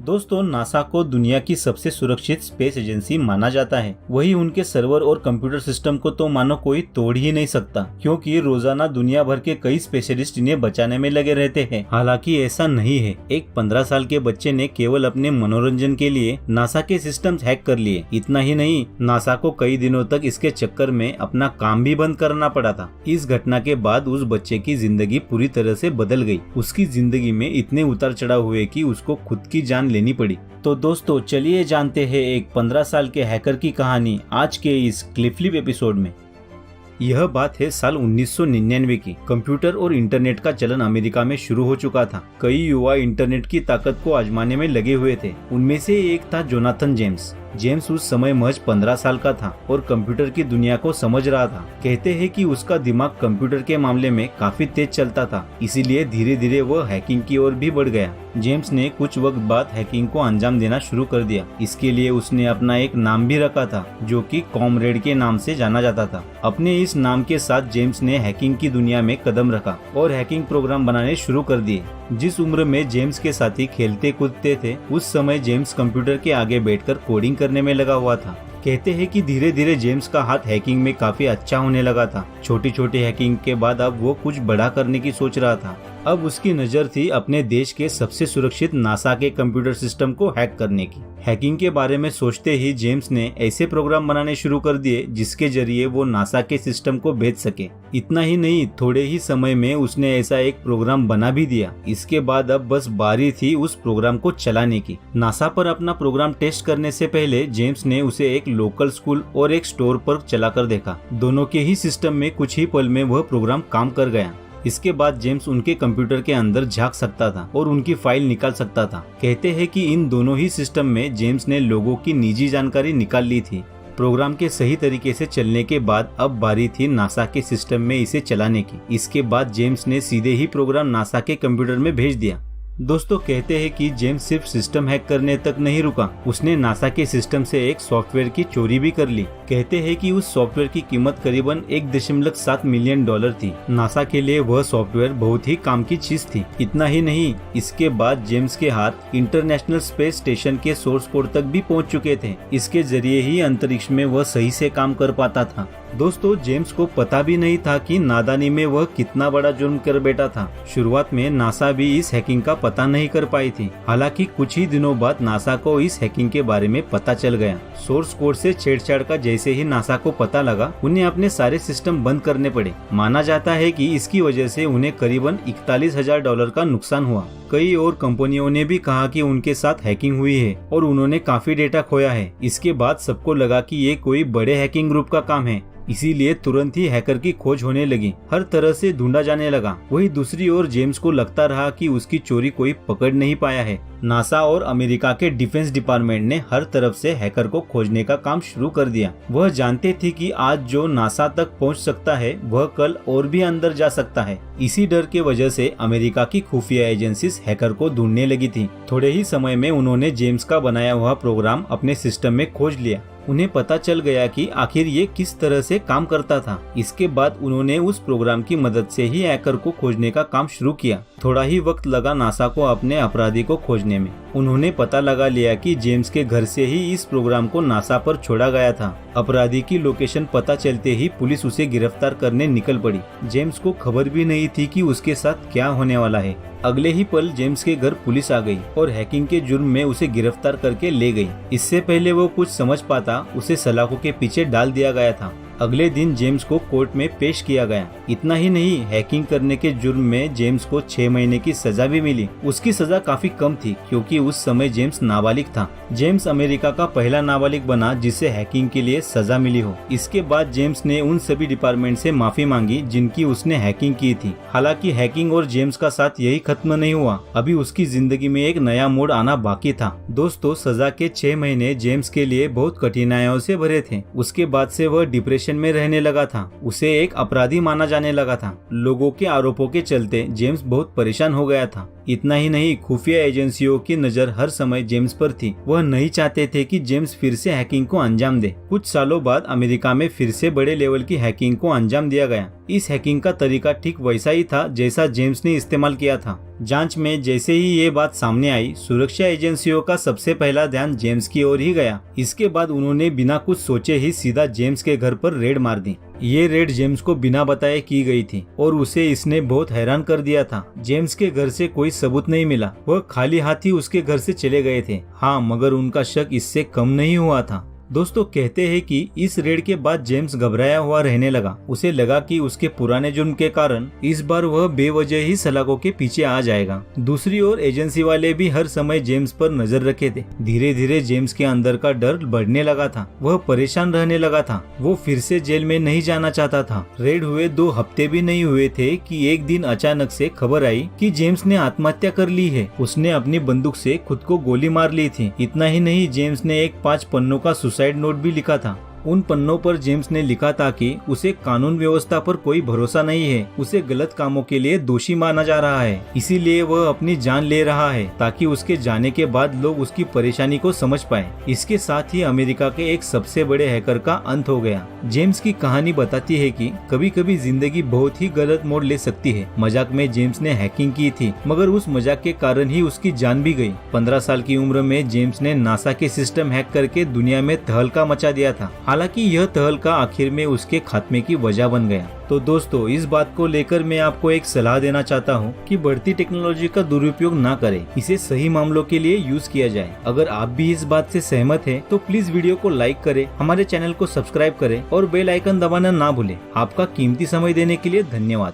दोस्तों, नासा को दुनिया की सबसे सुरक्षित स्पेस एजेंसी माना जाता है। वही उनके सर्वर और कंप्यूटर सिस्टम को तो मानो कोई तोड़ ही नहीं सकता, क्योंकि रोजाना दुनिया भर के कई स्पेशलिस्ट इन्हें बचाने में लगे रहते हैं। हालांकि ऐसा नहीं है। एक 15 साल के बच्चे ने केवल अपने मनोरंजन के लिए नासा के सिस्टम्स हैक कर लिए। इतना ही नहीं, नासा को कई दिनों तक इसके चक्कर में अपना काम भी बंद करना पड़ा था। इस घटना के बाद उस बच्चे की जिंदगी पूरी तरह से बदल गई। उसकी जिंदगी में इतने उतार चढ़ाव हुए कि उसको खुद की जान लेनी पड़ी। तो दोस्तों, चलिए जानते हैं एक 15 साल के हैकर की कहानी आज के इस क्लिपफ्लिप एपिसोड में। यह बात है साल 1999 की। कंप्यूटर और इंटरनेट का चलन अमेरिका में शुरू हो चुका था। कई युवा इंटरनेट की ताकत को आजमाने में लगे हुए थे। उनमें से एक था जोनाथन जेम्स। जेम्स उस समय महज 15 साल का था और कंप्यूटर की दुनिया को समझ रहा था। कहते हैं कि उसका दिमाग कंप्यूटर के मामले में काफी तेज चलता था, इसीलिए धीरे धीरे वह हैकिंग की ओर भी बढ़ गया। जेम्स ने कुछ वक्त बाद हैकिंग को अंजाम देना शुरू कर दिया। इसके लिए उसने अपना एक नाम भी रखा था, जो कि कॉमरेड के नाम से जाना जाता था। अपने इस नाम के साथ जेम्स ने हैकिंग की दुनिया में कदम रखा और हैकिंग प्रोग्राम बनाने शुरू कर दिए। जिस उम्र में जेम्स के साथी खेलते कूदते थे, उस समय जेम्स कंप्यूटर के आगे बैठकर कोडिंग करने में लगा हुआ था। कहते हैं कि धीरे धीरे जेम्स का हाथ हैकिंग में काफी अच्छा होने लगा था। छोटी छोटी हैकिंग के बाद अब वो कुछ बड़ा करने की सोच रहा था। अब उसकी नजर थी अपने देश के सबसे सुरक्षित नासा के कंप्यूटर सिस्टम को हैक करने की। हैकिंग के बारे में सोचते ही जेम्स ने ऐसे प्रोग्राम बनाने शुरू कर दिए जिसके जरिए वो नासा के सिस्टम को भेज सके। इतना ही नहीं, थोड़े ही समय में उसने ऐसा एक प्रोग्राम बना भी दिया। इसके बाद अब बस बारी थी उस प्रोग्राम को चलाने की। नासा पर अपना प्रोग्राम टेस्ट करने से पहले जेम्स ने उसे एक लोकल स्कूल और एक स्टोर पर चलाकर देखा। दोनों के ही सिस्टम में कुछ ही पल में वह प्रोग्राम काम कर गया। इसके बाद जेम्स उनके कंप्यूटर के अंदर झांक सकता था और उनकी फाइल निकाल सकता था। कहते हैं कि इन दोनों ही सिस्टम में जेम्स ने लोगों की निजी जानकारी निकाल ली थी। प्रोग्राम के सही तरीके से चलने के बाद अब बारी थी नासा के सिस्टम में इसे चलाने की। इसके बाद जेम्स ने सीधे ही प्रोग्राम नासा के कंप्यूटर में भेज दिया। दोस्तों, कहते हैं कि जेम्स सिर्फ सिस्टम हैक करने तक नहीं रुका, उसने नासा के सिस्टम से एक सॉफ्टवेयर की चोरी भी कर ली। कहते हैं कि उस सॉफ्टवेयर की कीमत करीबन 1.7 मिलियन डॉलर थी। नासा के लिए वह सॉफ्टवेयर बहुत ही काम की चीज थी। इतना ही नहीं, इसके बाद जेम्स के हाथ इंटरनेशनल स्पेस स्टेशन के सोर्स कोड तक भी पहुंच चुके थे। इसके जरिए ही अंतरिक्ष में वह सही से काम कर पाता था। दोस्तों, जेम्स को पता भी नहीं था कि नादानी में वह कितना बड़ा जुर्म कर बैठा था। शुरुआत में नासा भी इस हैकिंग का पता नहीं कर पाई थी। हालांकि कुछ ही दिनों बाद नासा को इस हैकिंग के बारे में पता चल गया। सोर्स कोड से छेड़छाड़ का जैसे ही नासा को पता लगा, उन्हें अपने सारे सिस्टम बंद करने पड़े। माना जाता है कि इसकी वजह से उन्हें करीबन 41,000 डॉलर का नुकसान हुआ। कई और कंपनियों ने भी कहा कि उनके साथ हैकिंग हुई है और उन्होंने काफी डेटा खोया है। इसके बाद सबको लगा कि ये कोई बड़े हैकिंग ग्रुप का काम है, इसीलिए तुरंत ही हैकर की खोज होने लगी। हर तरह से ढूंढा जाने लगा। वही दूसरी ओर जेम्स को लगता रहा कि उसकी चोरी कोई पकड़ नहीं पाया है। नासा और अमेरिका के डिफेंस डिपार्टमेंट ने हर तरफ से हैकर को खोजने का काम शुरू कर दिया। वह जानते थे कि आज जो नासा तक पहुंच सकता है, वह कल और भी अंदर जा सकता है। इसी डर के वजह से अमेरिका की खुफिया एजेंसीज हैकर को ढूंढने लगी थी। थोड़े ही समय में उन्होंने जेम्स का बनाया हुआ प्रोग्राम अपने सिस्टम में खोज लिया। उन्हें पता चल गया कि आखिर ये किस तरह से काम करता था। इसके बाद उन्होंने उस प्रोग्राम की मदद से ही हैकर को खोजने का काम शुरू किया। थोड़ा ही वक्त लगा नासा को अपने अपराधी को खोजने में। उन्होंने पता लगा लिया कि जेम्स के घर से ही इस प्रोग्राम को नासा पर छोड़ा गया था। अपराधी की लोकेशन पता चलते ही पुलिस उसे गिरफ्तार करने निकल पड़ी। जेम्स को खबर भी नहीं थी कि उसके साथ क्या होने वाला है। अगले ही पल जेम्स के घर पुलिस आ गई और हैकिंग के जुर्म में उसे गिरफ्तार करके ले गई। इससे पहले वो कुछ समझ पाता, उसे सलाखों के पीछे डाल दिया गया था। अगले दिन जेम्स को कोर्ट में पेश किया गया। इतना ही नहीं, हैकिंग करने के जुर्म में जेम्स को 6 महीने की सजा भी मिली। उसकी सजा काफी कम थी क्योंकि उस समय जेम्स नाबालिग था। जेम्स अमेरिका का पहला नाबालिग बना जिसे हैकिंग के लिए सजा मिली हो। इसके बाद जेम्स ने उन सभी डिपार्टमेंट से माफी मांगी जिनकी उसने हैकिंग की थी। हालांकि हैकिंग और जेम्स का साथ यही खत्म नहीं हुआ। अभी उसकी जिंदगी में एक नया मोड़ आना बाकी था। दोस्तों, सजा के 6 महीने जेम्स के लिए बहुत कठिनाइयों से भरे थे। उसके बाद से वह डिप्रेशन में रहने लगा था। उसे एक अपराधी माना जाने लगा था। लोगों के आरोपों के चलते जेम्स बहुत परेशान हो गया था। इतना ही नहीं, खुफिया एजेंसियों की नजर हर समय जेम्स पर थी। वह नहीं चाहते थे कि जेम्स फिर से हैकिंग को अंजाम दे। कुछ सालों बाद अमेरिका में फिर से बड़े लेवल की हैकिंग को अंजाम दिया गया। इस हैकिंग का तरीका ठीक वैसा ही था जैसा जेम्स ने इस्तेमाल किया था। जांच में जैसे ही ये बात सामने आई, सुरक्षा एजेंसियों का सबसे पहला ध्यान जेम्स की ओर ही गया। इसके बाद उन्होंने बिना कुछ सोचे ही सीधा जेम्स के घर पर रेड मार दी। ये रेड जेम्स को बिना बताए की गई थी और उसे इसने बहुत हैरान कर दिया था। जेम्स के घर से कोई सबूत नहीं मिला, वह खाली हाथ ही उसके घर से चले गए थे। हाँ, मगर उनका शक इससे कम नहीं हुआ था। दोस्तों, कहते हैं कि इस रेड के बाद जेम्स घबराया हुआ रहने लगा। उसे लगा कि उसके पुराने जुर्म के कारण इस बार वह बेवजह ही सलाखों के पीछे आ जाएगा। दूसरी ओर एजेंसी वाले भी हर समय जेम्स पर नजर रखे थे। धीरे धीरे जेम्स के अंदर का डर बढ़ने लगा था। वह परेशान रहने लगा था। वो फिर से जेल में नहीं जाना चाहता था। रेड हुए 2 हफ्ते भी नहीं हुए थे कि एक दिन अचानक से खबर आई कि जेम्स ने आत्महत्या कर ली है। उसने अपनी बंदूक से खुद को गोली मार ली थी। इतना ही नहीं, जेम्स ने एक 5 पन्नों का सुसाइड नोट भी लिखा था। उन पन्नों पर जेम्स ने लिखा था कि उसे कानून व्यवस्था पर कोई भरोसा नहीं है, उसे गलत कामों के लिए दोषी माना जा रहा है, इसीलिए वह अपनी जान ले रहा है ताकि उसके जाने के बाद लोग उसकी परेशानी को समझ पाए। इसके साथ ही अमेरिका के एक सबसे बड़े हैकर का अंत हो गया। जेम्स की कहानी बताती है कि कभी कभी जिंदगी बहुत ही गलत मोड़ ले सकती है। मजाक में जेम्स ने हैकिंग की थी, मगर उस मजाक के कारण ही उसकी जान भी गई। 15 साल की उम्र में जेम्स ने नासा के सिस्टम हैक करके दुनिया में तहलका मचा दिया था। हालांकि यह तहलका आखिर में उसके खात्मे की वजह बन गया। तो दोस्तों, इस बात को लेकर मैं आपको एक सलाह देना चाहता हूँ कि बढ़ती टेक्नोलॉजी का दुरुपयोग ना करें, इसे सही मामलों के लिए यूज किया जाए। अगर आप भी इस बात से सहमत हैं, तो प्लीज वीडियो को लाइक करें, हमारे चैनल को सब्सक्राइब करें और बेल आइकन दबाना ना भूलें। आपका कीमती समय देने के लिए धन्यवाद।